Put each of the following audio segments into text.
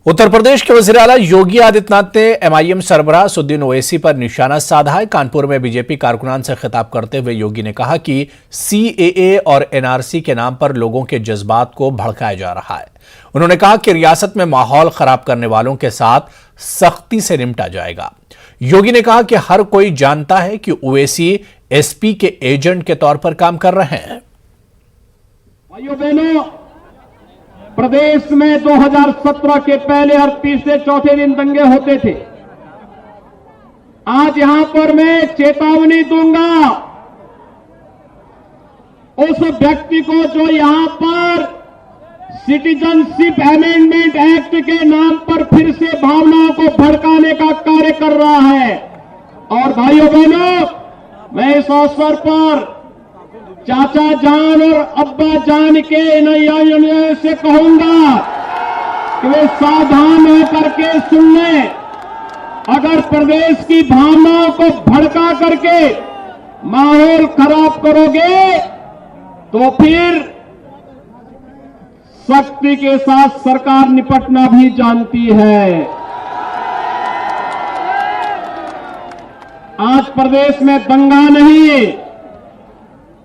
उत्तर प्रदेश के वज़ीर आला योगी आदित्यनाथ ने एमआईएम सरबराह असदुद्दीन ओवैसी पर निशाना साधा है। कानपुर में बीजेपी कारकुनान से खिताब करते हुए योगी ने कहा कि सीएए और एनआरसी के नाम पर लोगों के जज्बात को भड़काया जा रहा है। उन्होंने कहा कि रियासत में माहौल खराब करने वालों के साथ सख्ती से निपटा जाएगा। योगी ने कहा कि हर कोई जानता है कि ओवैसी एसपी के एजेंट के तौर पर काम कर रहे हैं। भाइयों बहनों, प्रदेश में 2017 के पहले हर तीसरे चौथे दिन दंगे होते थे। आज यहां पर मैं चेतावनी दूंगा उस व्यक्ति को जो यहां पर सिटीजनशिप अमेंडमेंट एक्ट के नाम पर फिर से भावनाओं को भड़काने का कार्य कर रहा है। और भाइयों बहनों, मैं इस अवसर पर चाचा जान और अब्बा जान के नैया से कहूंगा कि वे सावधान होकर के सुन लें। अगर प्रदेश की भावनाओं को भड़का करके माहौल खराब करोगे तो फिर सख्ती के साथ सरकार निपटना भी जानती है। आज प्रदेश में दंगा नहीं,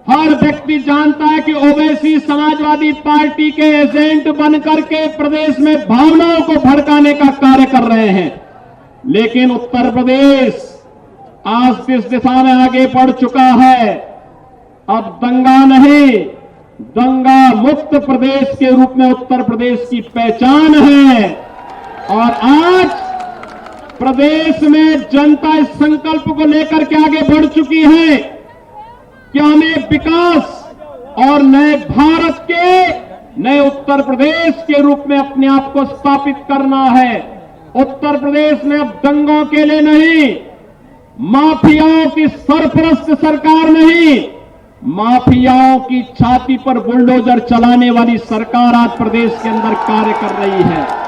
हर व्यक्ति जानता है कि ओवैसी समाजवादी पार्टी के एजेंट बनकर के प्रदेश में भावनाओं को भड़काने का कार्य कर रहे हैं। लेकिन उत्तर प्रदेश आज इस दिशा में आगे बढ़ चुका है। अब दंगा नहीं, दंगा मुक्त प्रदेश के रूप में उत्तर प्रदेश की पहचान है। और आज प्रदेश में जनता इस संकल्प को लेकर के आगे बढ़ चुकी है कि हमें विकास और नए भारत के, नए उत्तर प्रदेश के रूप में अपने आप को स्थापित करना है। उत्तर प्रदेश में अब दंगों के लिए नहीं, माफियाओं की सरपरस्त सरकार नहीं, माफियाओं की छाती पर बुलडोजर चलाने वाली सरकार आज प्रदेश के अंदर कार्य कर रही है।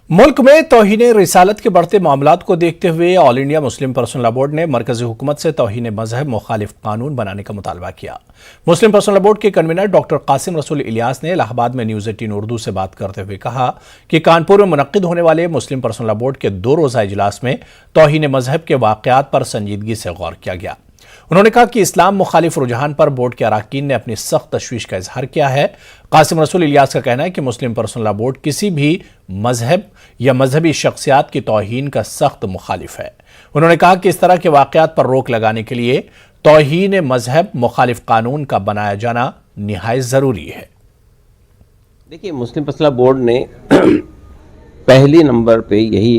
मुल्क में तौहीन रिसालत के बढ़ते मामलात को देखते हुए all India Muslim personal law board ने मरकजी हुकूमत से तौहीन मजहब मुखालिफ कानून बनाने का मुतालबा किया। मुस्लिम पर्सनल लॉ बोर्ड के कन्वीनर डॉक्टर कासिम रसूल इलियास ने इलाहाबाद में न्यूज 18 उर्दू से बात करते हुए कहा कि कानपुर में मुनक्किद होने वाले मुस्लिम पर्सनल लॉ बोर्ड के 2 रोजा इजलास में तौहीन मजहब के वाकयात पर संजीदगी से गौर किया गया। उन्होंने कहा कि इस्लाम मुखालिफ रुझान पर बोर्ड के अराकीन ने अपनी सख्त तशवीश का इजहार किया है। कासिम रसूल इलियास का कहना है कि मुस्लिम पर्सनल लॉ बोर्ड किसी भी मजहब या मजहबी शख्सियात की तौहीन का सख्त मुखालिफ है। उन्होंने कहा कि इस तरह के वाकयात पर रोक लगाने के लिए तौहीन मजहब मुखालिफ कानून का बनाया जाना निहायत जरूरी है। देखिए, मुस्लिम पर्सनल लॉ बोर्ड ने पहले नंबर पे यही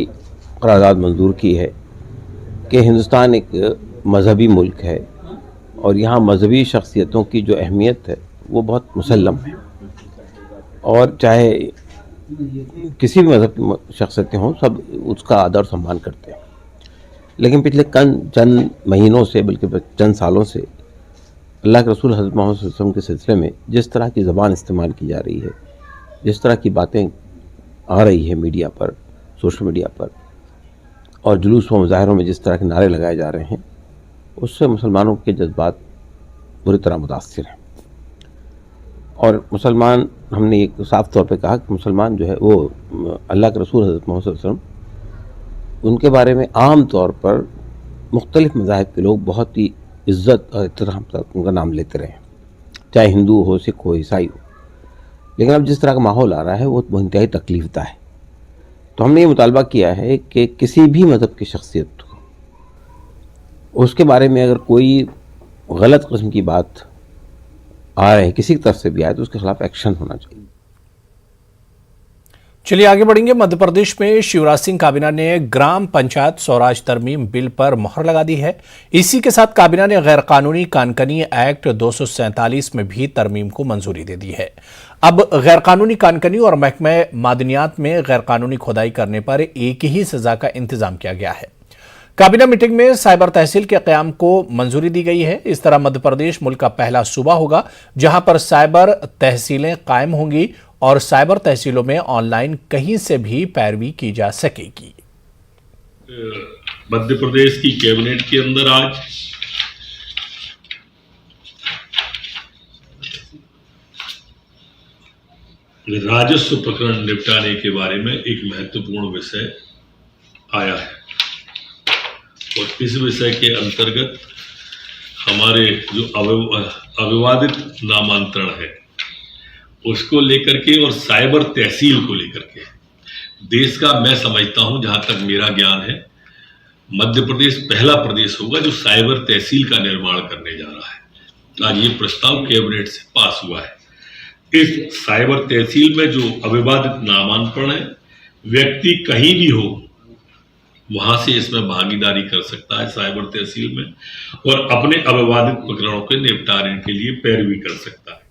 करारदाद मंजूर की है कि हिंदुस्तान एक मजहबी मुल्क है और यहाँ मजहबी शख्सियतों की जो अहमियत है वो बहुत मुसल्लम है। और चाहे किसी भी मजहब की शख्सियतें हों, सब उसका आदर और सम्मान करते हैं। लेकिन पिछले चंद महीनों से, बल्कि चंद सालों से अल्लाह के रसूल हज़रत मोहम्मद सल्लल्लाहु अलैहि वसल्लम के सिलसिले में जिस तरह की ज़बान इस्तेमाल की जा रही है, जिस तरह की बातें आ रही है मीडिया पर, सोशल मीडिया पर, और जुलूस व मुजाहरों में जिस तरह के नारे लगाए जा रहे हैं, उससे मुसलमानों के जज्बात बुरी तरह मुतासिर हैं। और मुसलमान, हमने एक साफ तौर पे कहा कि मुसलमान जो है वो अल्लाह के रसूल हज़रत मोहम्मद सल्लल्लाहु अलैहि वसल्लम, उनके बारे में आम तौर पर मुख्तलिफ मज़ाहिब के लोग बहुत ही इज़्ज़त और एहतराम से उनका नाम लेते रहे, चाहे हिंदू हो, सिख हो, ईसाई हो। लेकिन अब जिस तरह का माहौल आ रहा है वो इंतहाई तकलीफ़दा है। तो हमने ये मुतालबा किया है कि किसी भी मज़हब की शख्सियत को, उसके बारे में अगर कोई गलत किस्म की बात आ रही है, किसी की तरफ से भी आए, तो उसके खिलाफ एक्शन होना चाहिए। चलिए आगे बढ़ेंगे। मध्य प्रदेश में शिवराज सिंह काबीना ने ग्राम पंचायत स्वराज तरमीम बिल पर मोहर लगा दी है। इसी के साथ काबीना ने गैर कानूनी कानकनी एक्ट 247 में भी तरमीम को मंजूरी दे दी है। अब गैर कानूनी कानकनी और महकमा मादनियात में गैर कानूनी खुदाई करने पर एक ही सजा का इंतजाम किया गया है। काबीना मीटिंग में साइबर तहसील के क़याम को मंजूरी दी गई है। इस तरह मध्य प्रदेश मुल्क का पहला सूबा होगा जहां पर साइबर तहसीलें कायम होंगी और साइबर तहसीलों में ऑनलाइन कहीं से भी पैरवी की जा सकेगी। मध्य प्रदेश की कैबिनेट के अंदर आज राजस्व प्रकरण निपटाने के बारे में एक महत्वपूर्ण विषय आया है और इस विषय के अंतर्गत हमारे जो अविवादित नामांतरण है उसको लेकर के और साइबर तहसील को लेकर के देश का, मैं समझता हूं जहां तक मेरा ज्ञान है, मध्य प्रदेश पहला प्रदेश होगा जो साइबर तहसील का निर्माण करने जा रहा है। आज ये प्रस्ताव कैबिनेट से पास हुआ है। इस साइबर तहसील में जो अविवादित नामांकन है, व्यक्ति कहीं भी हो वहां से इसमें भागीदारी कर सकता है साइबर तहसील में और अपने अविवादित प्रकरणों के निपटारे के लिए पैरवी कर सकता है।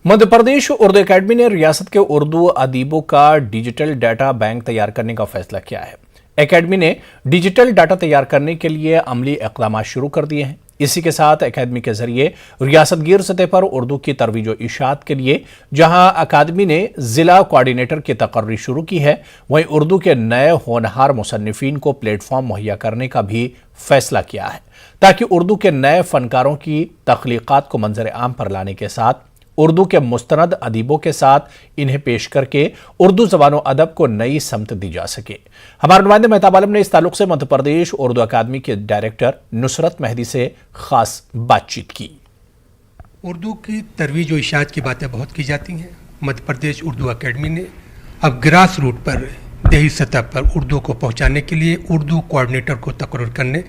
मध्य प्रदेश उर्दू एकेडमी ने रियासत के उर्दू अदीबों का डिजिटल डाटा बैंक तैयार करने का फैसला किया है। एकेडमी ने डिजिटल डाटा तैयार करने के लिए अमली इक़दाम शुरू कर दिए हैं। इसी के साथ एकेडमी के जरिए रियासतगीर सतह पर उर्दू की तरवीज व इशाअत के लिए जहां अकादमी ने जिला कोऑर्डिनेटर की तकर्री शुरू की है, वहीं उर्दू के नए होनहार मुसन्निफीन को प्लेटफॉर्म मुहैया करने का भी फैसला किया है, ताकि उर्दू के नए फनकारों की तख्लीकात को मंजर आम पर लाने के साथ उर्दू के मुस्तनद अदीबों के साथ इन्हें पेश करके उर्दू ज़बान व अदब को नई समत दी जा सके। हमारे नुमाइंदे मेहताब आलम ने इस ताल्लुक से मध्य प्रदेश उर्दू अकादमी के डायरेक्टर नुसरत मेहदी से खास बातचीत की। उर्दू की तरवीज व इशाअत की बातें बहुत की जाती हैं। मध्य प्रदेश उर्दू अकेडमी ने अब ग्रास रूट पर, देही सतह पर उर्दू को पहुंचाने के लिए उर्दू कोऑर्डिनेटर को तकर्रुर करने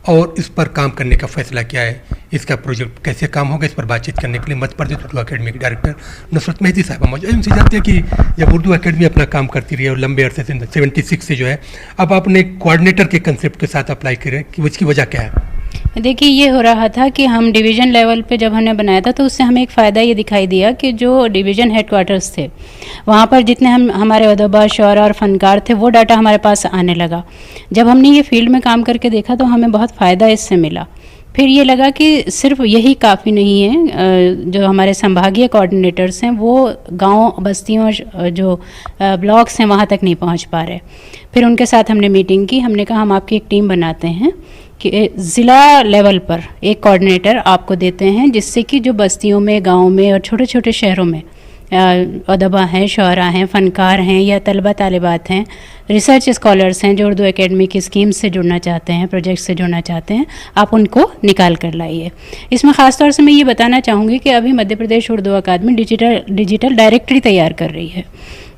और इस पर काम करने का फैसला किया है। इसका प्रोजेक्ट कैसे काम होगा, इस पर बातचीत करने के लिए मध्य प्रदेश उर्दू अकेडमी के डायरेक्टर नुसरत मेहदी साहब मौजूद। उनसे जानते हैं कि जब उर्दू अकेडमी अपना काम करती रही और लंबे अरसे से 76 से जो है, अब आपने कोऑर्डिनेटर के कंसेप्ट के साथ अप्लाई करें कि उसकी वजह क्या है? देखिए, ये हो रहा था कि हम डिवीज़न लेवल पे जब हमने बनाया था तो उससे हमें एक फ़ायदा ये दिखाई दिया कि जो डिवीज़न हेडक्वार्टर्स थे वहाँ पर जितने हमारे अदबा, शुअरा और फ़नकार थे वो डाटा हमारे पास आने लगा। जब हमने ये फील्ड में काम करके देखा तो हमें बहुत फ़ायदा इससे मिला। फिर ये लगा कि सिर्फ यही काफ़ी नहीं है, जो हमारे संभागीय कोऑर्डिनेटर्स हैं वो गांव, बस्तियों, जो ब्लॉक्स हैं वहाँ तक नहीं पहुँच पा रहे। फिर उनके साथ हमने मीटिंग की। हमने कहा हम आपकी एक टीम बनाते हैं कि ज़िला लेवल पर एक कोऑर्डिनेटर आपको देते हैं, जिससे कि जो बस्तियों में, गाँव में और छोटे छोटे शहरों में अदबा हैं, शुअरा हैं, फ़नकार हैं या तलबा तालिबात हैं, रिसर्च स्कॉलर्स हैं जो उर्दू एकेडमी की स्कीम से जुड़ना चाहते हैं, प्रोजेक्ट से जुड़ना चाहते हैं, आप उनको निकाल कर लाइए। इसमें ख़ास तौर से मैं ये बताना चाहूँगी कि अभी मध्य प्रदेश उर्दू अकादमी डिजिटल डायरेक्टरी तैयार कर रही है।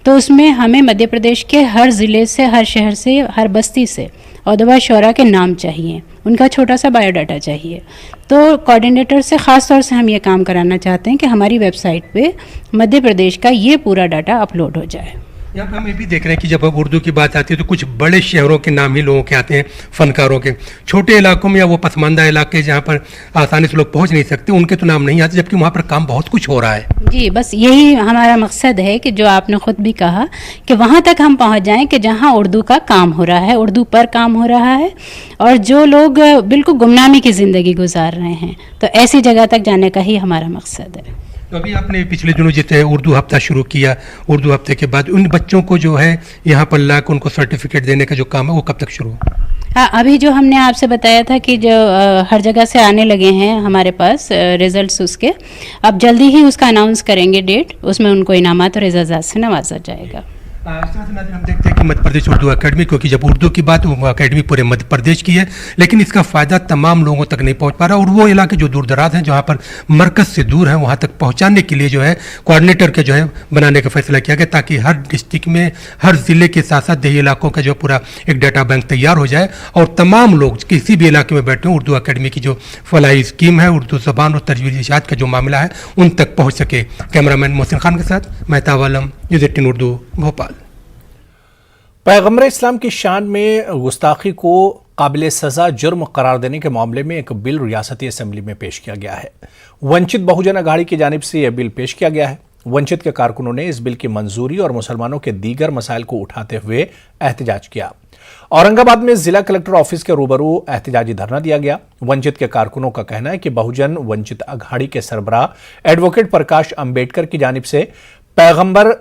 तो उसमें हमें मध्य प्रदेश के हर ज़िले से, हर शहर से, हर बस्ती से अदबा शुअरा के नाम चाहिए, उनका छोटा सा बायोडाटा चाहिए। तो कोऑर्डिनेटर से ख़ास तौर से हम ये काम कराना चाहते हैं कि हमारी वेबसाइट पे मध्य प्रदेश का ये पूरा डाटा अपलोड हो जाए। यहाँ पर हम ये भी देख रहे हैं कि जब अब उर्दू की बात आती है तो कुछ बड़े शहरों के नाम ही लोगों के आते हैं, फनकारों के। छोटे इलाकों में या वो पसमानदा इलाके जहाँ पर आसानी से लोग पहुँच नहीं सकते, उनके तो नाम नहीं आते, जबकि वहाँ पर काम बहुत कुछ हो रहा है। जी, बस यही हमारा मकसद है कि जो आपने ख़ुद भी कहा कि वहाँ तक हम पहुँच जाएं कि जहाँ उर्दू का काम हो रहा है, उर्दू पर काम हो रहा है और जो लोग बिल्कुल गुमनामी की ज़िंदगी गुजार रहे हैं, तो ऐसी जगह तक जाने का ही हमारा मकसद है। तो अभी आपने पिछले दिनों जितने उर्दू हफ्ता शुरू किया, उर्दू हफ्ते के बाद उन बच्चों को जो है यहाँ पर ला कर उनको सर्टिफिकेट देने का जो काम है वो कब तक शुरू? हाँ, अभी जो हमने आपसे बताया था कि जो हर जगह से आने लगे हैं हमारे पास रिजल्ट्स उसके, अब जल्दी ही उसका अनाउंस करेंगे डेट, उसमें उनको इनामात और एजाज़ात से नवाजा जाएगा। हम देखते हैं कि मध्य प्रदेश उर्दू अकेडमी, क्योंकि जब उर्दू की बात, वो अकेडमी पूरे मध्य प्रदेश की है, लेकिन इसका फ़ायदा तमाम लोगों तक नहीं पहुंच पा रहा और वो इलाके जो दूर दराज हैं, जहां पर मरकज़ से दूर हैं, वहां तक पहुंचाने के लिए जो है कोऑर्डिनेटर के जो है बनाने का फैसला किया गया, ताकि हर डिस्ट्रिक्ट में, हर ज़िले के साथ साथ देही इलाकों का जो पूरा एक डाटा बैंक तैयार हो जाए और तमाम लोग किसी भी इलाके में बैठे हों, उर्दू अकेडमी की जो फलाही स्कीम है, उर्दू ज़बान और तरवीज इशाअत का जो मामला है, उन तक पहुँच सके। कैमरामैन मोहसिन खान के साथ मेहताब आलम, न्यूज़ 18 उर्दू, भोपाल। पैगम्बर इस्लाम की शान में गुस्ताखी को काबिल सज़ा जुर्म करार देने के मामले में एक बिल रियासती असेंबली में पेश किया गया है। वंचित बहुजन अघाड़ी की जानिब से यह बिल पेश किया गया है। वंचित के कारकुनों ने इस बिल की मंजूरी और मुसलमानों के दीगर मसाइल को उठाते हुए एहतजाज किया। औरंगाबाद में जिला कलेक्टर ऑफिस के रूबरू एहतजाजी धरना दिया गया। वंचित के कारकुनों का कहना है कि बहुजन वंचित अघाड़ी के सरबराह एडवोकेट प्रकाश अंबेडकर की जानिब से पैगंबर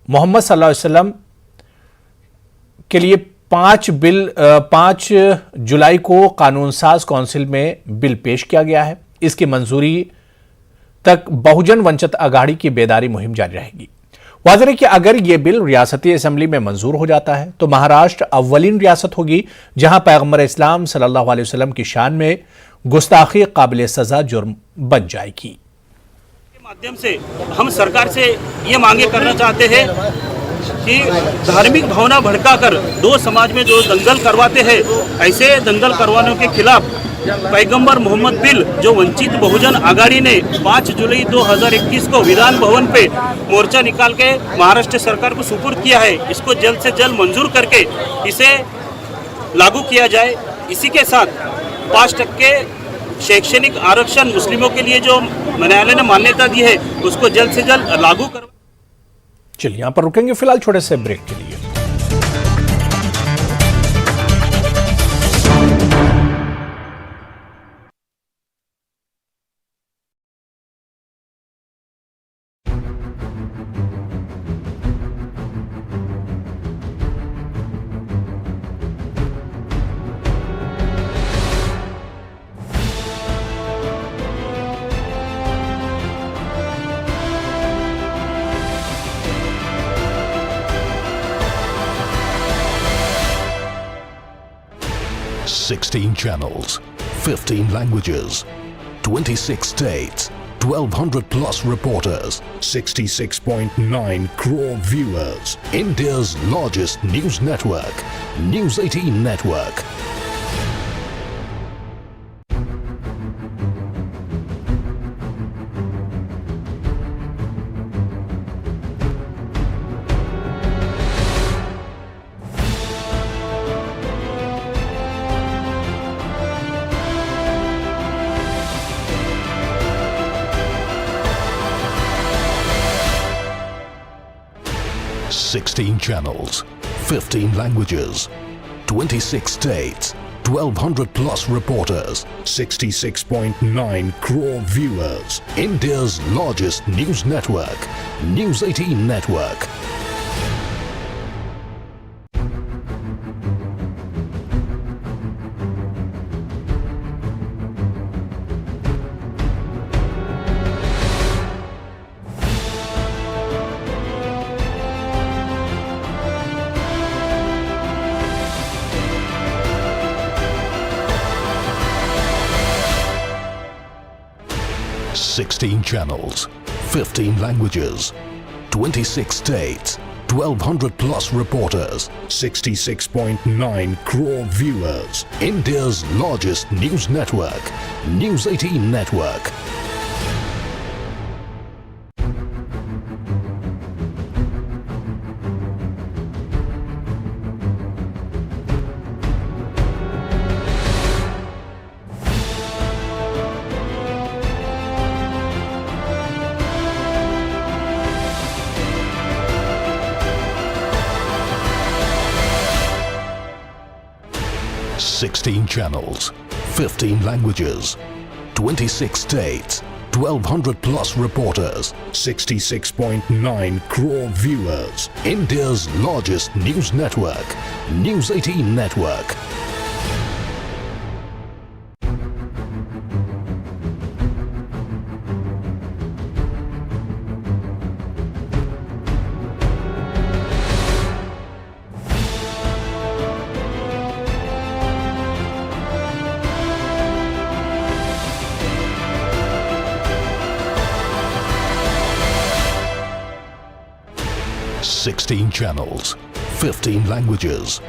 मोहम्मद सल्लल्लाहु अलैहि वसल्लम के लिए 5 जुलाई को कानून साज काउंसिल में बिल पेश किया गया है। इसकी मंजूरी तक बहुजन वंचित अघाड़ी की बेदारी मुहिम जारी रहेगी। वाज़ेह है कि अगर ये बिल रियासती असम्बली में मंजूर हो जाता है तो महाराष्ट्र अव्वलीन रियासत होगी जहां पैगंबर इस्लाम सल्लल्लाहु अलैहि वसल्लम की शान में गुस्ताखी काबिल सजा जुर्म बन जाएगी। माध्यम से हम सरकार से ये मांगे करना चाहते हैं कि धार्मिक भावना भड़काकर दो समाज में जो दंगल करवाते हैं, ऐसे दंगल करवाने के खिलाफ पैगंबर मोहम्मद बिल जो वंचित बहुजन आघाड़ी ने 5 जुलाई 2021 को विधान भवन पे मोर्चा निकाल के महाराष्ट्र सरकार को सुपुर्द किया है, इसको जल्द से जल्द मंजूर करके इसे लागू किया जाए। इसी के साथ 5% शैक्षणिक आरक्षण मुस्लिमों के लिए जो न्यायालय ने मान्यता दी है उसको जल्द से जल्द लागू कर। चलिए यहां पर रुकेंगे फिलहाल छोटे से ब्रेक के लिए। Sixteen channels, 15 languages, 26 states, 1,200 plus reporters, 66.9 crore viewers. India's largest news network, News 18 Network. Sixteen channels, 15 languages, 26 states, 1,200 plus reporters, 66.9 crore viewers. India's largest news network, News 18 Network. Sixteen channels, 15 languages, 26 states, 1,200 plus reporters, 66.9 crore viewers. India's largest news network, News 18 Network. Sixteen channels, 15 languages, 26 states, 1,200 plus reporters, 66.9 crore viewers. India's largest news network, News 18 Network. Sixteen channels, 15 languages,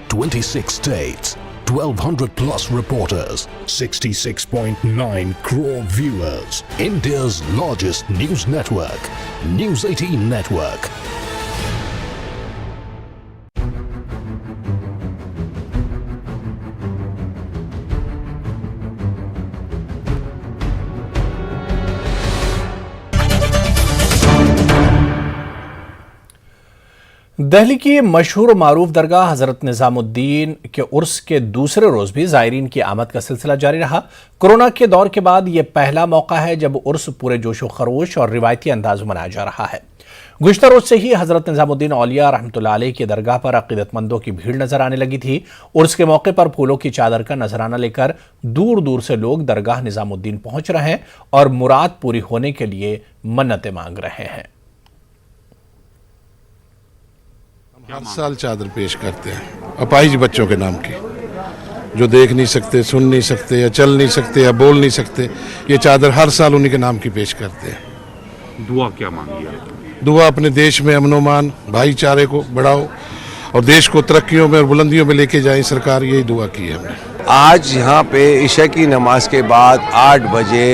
26 states, 1,200 plus reporters, 66.9 crore viewers. India's largest news network, News 18 Network. Delhi की मशहूर मारूफ दरगाह हजरत निजामुद्दीन के उर्स के दूसरे रोज भी जायरीन की आमद का सिलसिला जारी रहा। कोरोना के दौर के बाद यह पहला मौका है जब उर्स पूरे जोशो खरोश और रिवायती अंदाज में मनाया जा रहा है। गुज़िश्ता रोज से ही हजरत निजामुद्दीन औलिया रहमतुल्लाह अलैह की दरगाह पर अकीदतमंदों की भीड़ नजर आने लगी थी। उर्स के मौके पर फूलों की चादर का नजराना लेकर दूर दूर से लोग दरगाह निजामुद्दीन पहुंच रहे हैं और मुराद पूरी होने के लिए मन्नतें मांग रहे हैं। हर साल चादर पेश करते हैं अपाहिज बच्चों के नाम की, जो देख नहीं सकते, सुन नहीं सकते, या चल नहीं सकते, या बोल नहीं सकते। ये चादर हर साल उन्हीं के नाम की पेश करते हैं। दुआ क्या मांगी है? दुआ अपने देश में अमन-ओ-मान, भाईचारे को बढ़ाओ और देश को तरक्कियों में और बुलंदियों में लेके जाए सरकार, यही दुआ की है हमने। आज यहाँ पे इशा की नमाज के बाद 8 बजे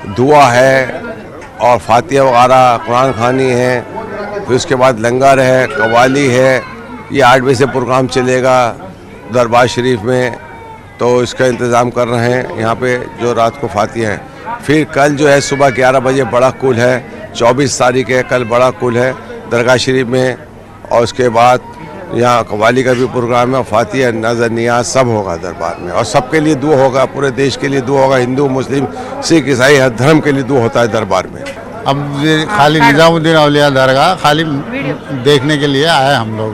दुआ है और फातिहा वगैरह कुरान खानी है, फिर उसके बाद लंगर है, कवाली है। ये 8 बजे से प्रोग्राम चलेगा दरबार शरीफ में, तो इसका इंतज़ाम कर रहे हैं यहाँ पे जो रात को फातिहा है। फिर कल जो है सुबह 11 बजे बड़ा कुल है, 24 तारीख है कल बड़ा कुल है दरगाह शरीफ में, और उसके बाद यहाँ कवाली का भी प्रोग्राम है, फातिहा नज़र नियाज सब होगा दरबार में, और सबके लिए दुआ होगा, पूरे देश के लिए दुआ होगा, हिंदू मुस्लिम सिख ईसाई हर धर्म के लिए दुआ होता है दरबार में। अब खाली निजामुद्दीन औलिया दरगाह खाली देखने के लिए आए हम लोग,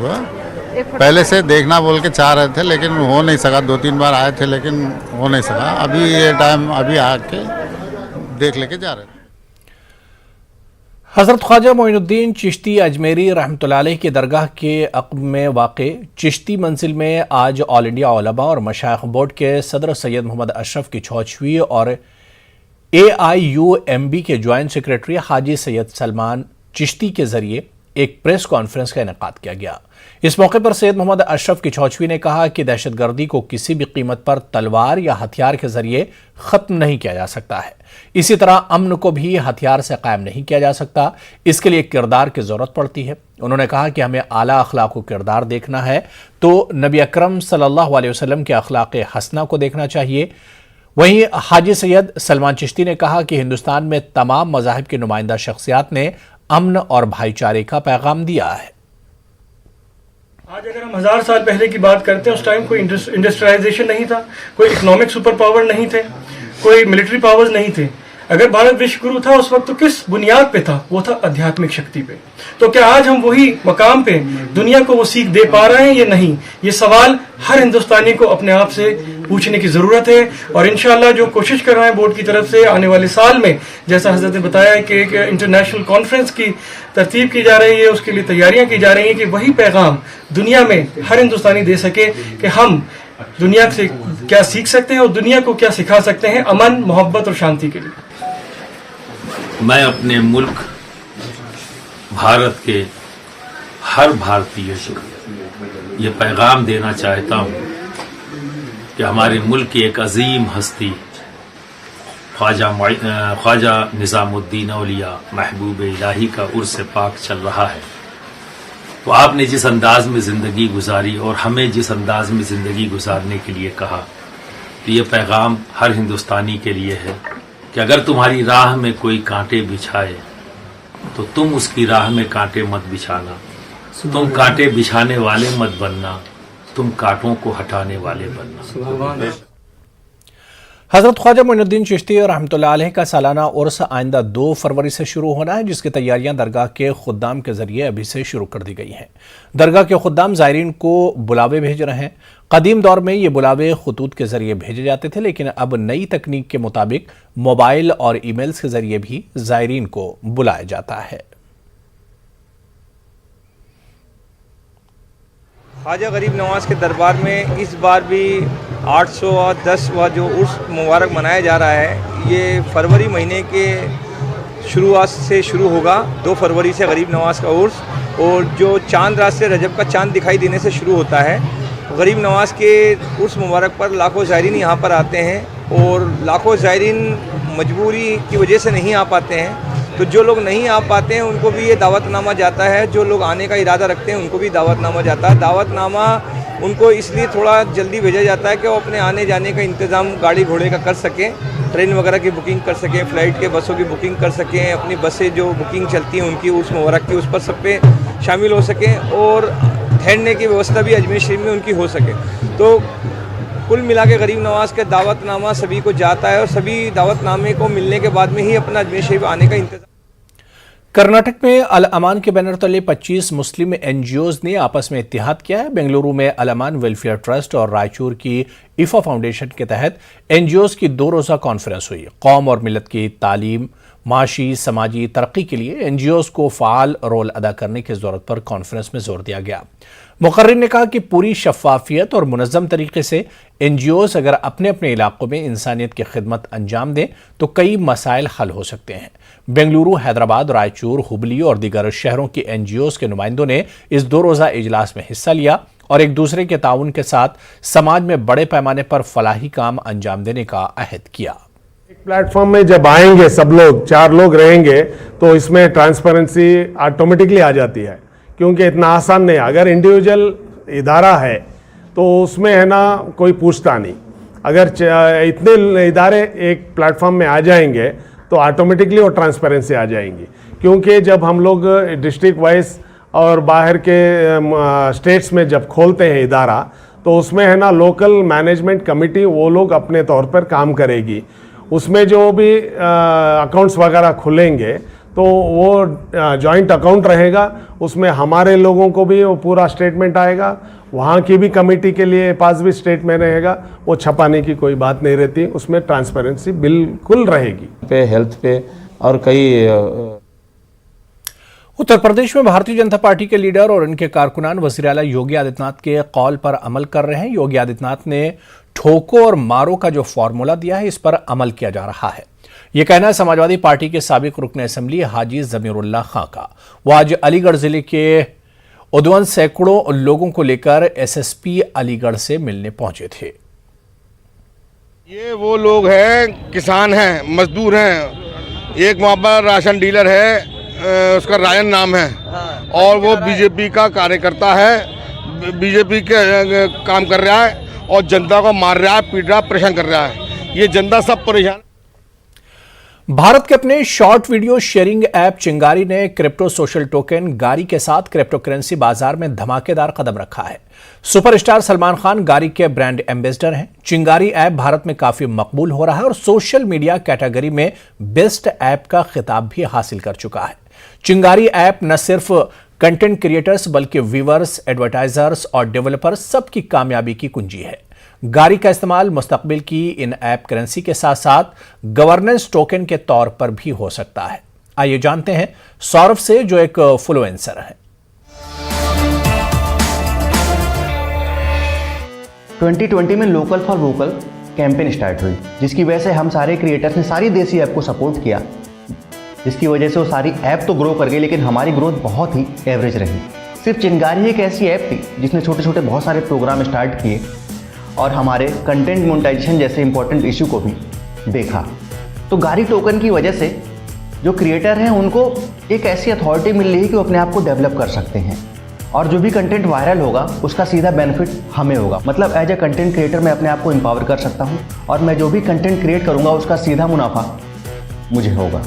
पहले से देखना बोल के चाह रहे थे लेकिन हो नहीं सका, 2-3 बार आए थे लेकिन हो नहीं सका। अभी ये टाइम अभी आके देख लेके जा रहे थे। हज़रत ख्वाजा मोइनुद्दीन चिश्ती अजमेरी रहमतुल्लाह अलैह की दरगाह के अक़ब में वाक़े चिश्ती मंजिल में आज ऑल इंडिया उलमा और मशाइख बोर्ड के सदर सैयद मोहम्मद अशरफ की 6वीं और AIUMB के ज्वाइंट सेक्रेटरी हाजी सैयद सलमान चिश्ती के जरिए एक प्रेस कॉन्फ्रेंस का इनेकाद किया गया। इस मौके पर सैयद मोहम्मद अशरफ की 6वीं ने कहा कि दहशतगर्दी को किसी भी कीमत पर तलवार या हथियार के जरिए खत्म नहीं किया जा सकता है। इसी तरह अमन को भी हथियार से कायम नहीं किया जा सकता, इसके लिए किरदार की जरूरत पड़ती है। उन्होंने कहा कि हमें आला अखलाक व किरदार देखना है तो नबी अकरम सल्लल्लाहु अलैहि वसल्लम के अखलाक हसना को देखना चाहिए। वहीं हाजी सैयद सलमान चिश्ती ने कहा कि हिंदुस्तान में तमाम मज़ाहिब की नुमाइंदा शख्सियात ने अमन और भाईचारे का पैगाम दिया है। आज अगर हम 1000 साल पहले की बात करते हैं, उस टाइम कोई इंडस्ट्रियलाइजेशन नहीं था, कोई इकोनॉमिक सुपर पावर नहीं थे, कोई मिलिट्री पावर्स नहीं थे। अगर भारत विश्व गुरु था उस वक्त तो किस बुनियाद पे था? वो था आध्यात्मिक शक्ति पे। तो क्या आज हम वही मकाम पे दुनिया को वो सीख दे पा रहे हैं या नहीं? ये सवाल हर हिंदुस्तानी को अपने आप से पूछने की जरूरत है। और इंशाअल्लाह जो कोशिश कर रहे हैं बोर्ड की तरफ से आने वाले साल में, जैसा हजरत ने बताया कि एक इंटरनेशनल कॉन्फ्रेंस की तरतीब की जा रही है, उसके लिए तैयारियां की जा रही हैं कि वही पैगाम दुनिया में हर हिंदुस्तानी दे सके कि हम दुनिया से क्या सीख सकते हैं और दुनिया को क्या सिखा सकते हैं अमन, मोहब्बत और शांति के लिए। मैं अपने मुल्क भारत के हर भारतीय को ये पैगाम देना चाहता हूँ कि हमारे मुल्क की एक अजीम हस्ती ख्वाजा निज़ामुद्दीन औलिया महबूब इलाही का उर्स पाक चल रहा है। तो आपने जिस अंदाज में ज़िंदगी गुजारी और हमें जिस अंदाज में ज़िंदगी गुजारने के लिए कहा, तो ये पैगाम हर हिंदुस्तानी के लिए है कि अगर तुम्हारी राह में कोई कांटे बिछाए तो तुम उसकी राह में कांटे मत बिछाना, तुम कांटे बिछाने वाले मत बनना, तुम कांटों को हटाने वाले बनना। हज़रत ख्वाजा मोइनुद्दीन चिश्ती रहमतुल्लाह अलैह का सालाना उर्स आइंदा 2 फरवरी से शुरू होना है, जिसकी तैयारियां दरगाह के खुद्दाम के जरिए अभी से शुरू कर दी गई हैं। दरगाह के खुद्दाम ज़ायरीन को बुलावे भेज रहे हैं। कदीम दौर में ये बुलावे खतूत के जरिए भेजे जाते थे, लेकिन अब नई तकनीक के मुताबिक मोबाइल और ईमेल्स के जरिए भी ज़ायरीन को बुलाया जाता है। ख्वाजा गरीब नवाज के दरबार में इस बार भी 810वां जो उर्स मुबारक मनाया जा रहा है, ये फरवरी महीने के शुरुआत से शुरू होगा। 2 फरवरी से गरीब नवाज का उर्स, और जो चांद रात से रजब का चांद दिखाई देने से शुरू होता है। गरीब नवाज के उर्स मुबारक पर लाखों ज़ायरीन यहाँ पर आते हैं, और लाखों ज़ायरीन मजबूरी की वजह से नहीं आ पाते हैं। तो जो लोग नहीं आ पाते हैं उनको भी ये दावतनामा जाता है, जो लोग आने का इरादा रखते हैं उनको भी दावतनामा जाता है। दावतनामा उनको इसलिए थोड़ा जल्दी भेजा जाता है कि वो अपने आने जाने का इंतज़ाम गाड़ी घोड़े का कर सकें, ट्रेन वगैरह की बुकिंग कर सकें, फ़्लाइट के बसों की बुकिंग कर सकें, अपनी बसें जो बुकिंग चलती हैं उनकी उर्स मुबारक की उस पर सब पे शामिल हो सकें, और ठहरने की व्यवस्था भी अजमेर शरीफ में उनकी हो सके। तो कुल मिला के गरीब नवाज का दावतनामा सभी को जाता है, और सभी दावतनामे को मिलने के बाद में ही अपना अजमेर शरीफ आने का इंतज़ाम। कर्नाटक में अल अमान के बैनर तले 25 मुस्लिम एनजीओज ने आपस में इत्तेहाद किया है। बेंगलुरु में अल अमान वेलफेयर ट्रस्ट और रायचूर की इफा फाउंडेशन के तहत एनजीओज की 2 रोज़ा कॉन्फ्रेंस हुई। कौम और मिलत की तालीम, माशी समाजी तरक्की के लिए एनजीओज को फ़ाल रोल अदा करने की ज़रूरत पर कॉन्फ्रेंस में जोर दिया गया। मुकर्रिर ने कहा कि पूरी शफाफियत और मुनज़्ज़म तरीके से एनजीओज अगर अपने अपने इलाकों में इंसानियत की खिदमत अंजाम दें तो कई मसाइल हल हो सकते हैं। बेंगलुरु, हैदराबाद, रायचूर, हुबली और दीगर शहरों की एनजीओज के नुमाइंदों ने इस 2 रोज़ा इजलास में हिस्सा लिया और एक दूसरे के ताउन के साथ समाज में बड़े पैमाने पर फलाही काम अंजाम देने का अहद किया। एक प्लेटफॉर्म में जब आएंगे सब लोग, 4 लोग रहेंगे तो इसमें ट्रांसपेरेंसी ऑटोमेटिकली आ जाती है, क्योंकि इतना आसान नहीं। अगर इंडिविजुअल इदारा है तो उसमें है ना कोई पूछता नहीं। अगर इतने इदारे एक प्लेटफॉर्म में आ जाएंगे तो ऑटोमेटिकली वो ट्रांसपेरेंसी आ जाएंगी, क्योंकि जब हम लोग डिस्ट्रिक्ट वाइज और बाहर के स्टेट्स में जब खोलते हैं इदारा तो उसमें है ना लोकल मैनेजमेंट कमेटी वो लोग अपने तौर पर काम करेगी। उसमें जो भी अकाउंट्स वगैरह खुलेंगे तो वो जॉइंट अकाउंट रहेगा, उसमें हमारे लोगों को भी वो पूरा स्टेटमेंट आएगा, वहाँ की भी कमेटी के लिए पास भी स्टेट में रहेगा, वो छपाने की कोई बात नहीं रहती, उसमें ट्रांसपेरेंसी बिल्कुल रहेगी। पे हेल्थ पे और कई उत्तर प्रदेश में भारतीय जनता पार्टी के लीडर और उनके कारकुनान वज़ीर आला योगी आदित्यनाथ के कौल पर अमल कर रहे हैं। योगी आदित्यनाथ ने ठोको और मारो का जो फॉर्मूला दिया है इस पर अमल किया जा रहा है। यह कहना है समाजवादी पार्टी के साबिक रुकन असेंबली हाजी ज़मीरुल्लाह खां का। वो आज अलीगढ़ जिले के उद्वन सैकड़ों लोगों को लेकर एसएसपी अलीगढ़ से मिलने पहुंचे थे। ये वो लोग हैं, किसान हैं, मजदूर हैं। एक वहाँ पर राशन डीलर है, उसका रायन नाम है, और वो बीजेपी का कार्यकर्ता है, बीजेपी के काम कर रहा है और जनता को मार रहा है, पीट रहा है, परेशान कर रहा है। ये जनता सब परेशान। भारत के अपने शॉर्ट वीडियो शेयरिंग ऐप चिंगारी ने क्रिप्टो सोशल टोकन गारी के साथ क्रिप्टो करेंसी बाजार में धमाकेदार कदम रखा है। सुपरस्टार सलमान खान गारी के ब्रांड एम्बेसडर हैं। चिंगारी ऐप भारत में काफी मकबूल हो रहा है और सोशल मीडिया कैटेगरी में बेस्ट ऐप का खिताब भी हासिल कर चुका है। चिंगारी ऐप न सिर्फ कंटेंट क्रिएटर्स बल्कि व्यूअर्स, एडवर्टाइजर्स और डेवलपर्स सबकी कामयाबी की कुंजी है। गारी का इस्तेमाल मुस्तकबिल की इन ऐप करेंसी के साथ साथ गवर्नेंस टोकन के तौर पर भी हो सकता है। आइए जानते हैं सौरभ से, जो एक फ्लुएंसर है। 2020 में local for vocal campaign start हुई, जिसकी वजह से हम सारे क्रिएटर्स ने सारी देसी ऐप को सपोर्ट किया, जिसकी वजह से वो सारी ऐप तो ग्रो कर गई, लेकिन हमारी ग्रोथ बहुत ही एवरेज रही। सिर्फ चिंगारी एक ऐसी ऐप थी जिसने छोटे छोटे बहुत सारे प्रोग्राम स्टार्ट किए और हमारे कंटेंट मोनेटाइजेशन जैसे इंपॉर्टेंट इशू को भी देखा। तो गारी टोकन की वजह से जो क्रिएटर हैं उनको एक ऐसी अथॉरिटी मिल रही है कि वो अपने आप को डेवलप कर सकते हैं, और जो भी कंटेंट वायरल होगा उसका सीधा बेनिफिट हमें होगा। मतलब एज ए कंटेंट क्रिएटर मैं अपने आप को एम्पावर कर सकता हूँ और मैं जो भी कंटेंट क्रिएट करूँगा उसका सीधा मुनाफा मुझे होगा।